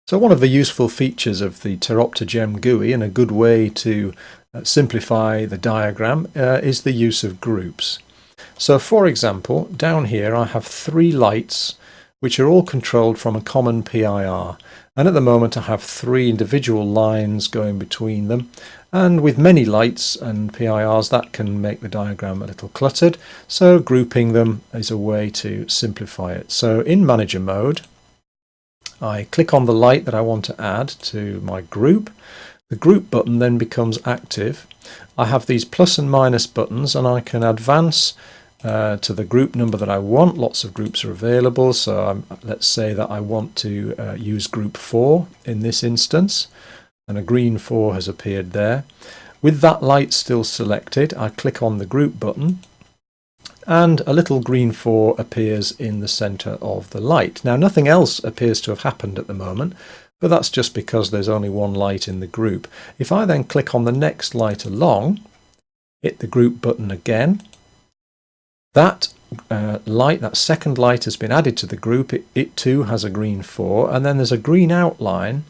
So one of the useful features of the TerOpta GEM GUI, and a good way to simplify the diagram, is the use of groups. So for example, down here I have 3 lights which are all controlled from a common PIR, and at the moment I have 3 individual lines going between them, and with many lights and PIRs that can make the diagram a little cluttered, so grouping them is a way to simplify it. So in manager mode I click on the light that I want to add to my group. The group button then becomes active. I have these plus and minus buttons, and I can advance to the group number that I want. Lots of groups are available, so let's say that I want to use group 4 in this instance, and a green 4 has appeared there. With that light still selected, I click on the group button, and a little green 4 appears in the center of the light. Now nothing else appears to have happened at the moment, but that's just because there's only one light in the group. If I then click on the next light along, hit the group button again, that light, that second light, has been added to the group. It too has a green 4, and then there's a green outline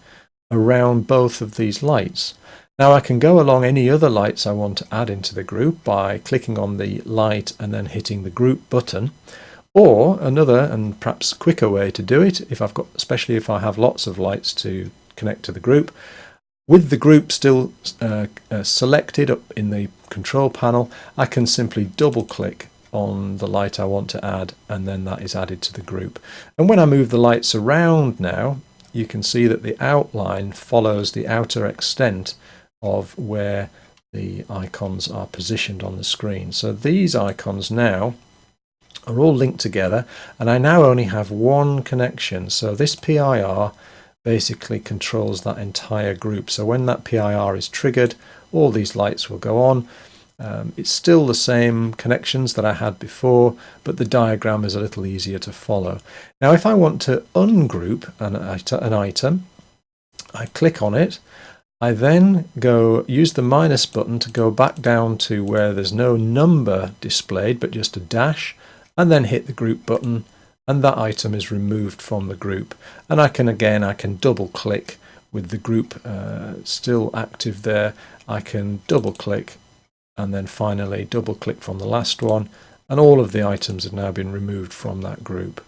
around both of these lights. Now I can go along any other lights I want to add into the group by clicking on the light and then hitting the group button, or another and perhaps quicker way to do it, especially if I have lots of lights to connect to the group, with the group still selected up in the control panel, I can simply double click on the light I want to add, and then that is added to the group. And when I move the lights around now, you can see that the outline follows the outer extent of where the icons are positioned on the screen. So these icons now are all linked together, and I now only have one connection. So this PIR basically controls that entire group. So when that PIR is triggered, all these lights will go on. It's still the same connections that I had before, but the diagram is a little easier to follow. Now if I want to ungroup an item, I click on it. I then use the minus button to go back down to where there's no number displayed but just a dash, and then hit the group button, and that item is removed from the group. And I can double click with the group still active there. I can double click and then finally double click from the last one, and all of the items have now been removed from that group.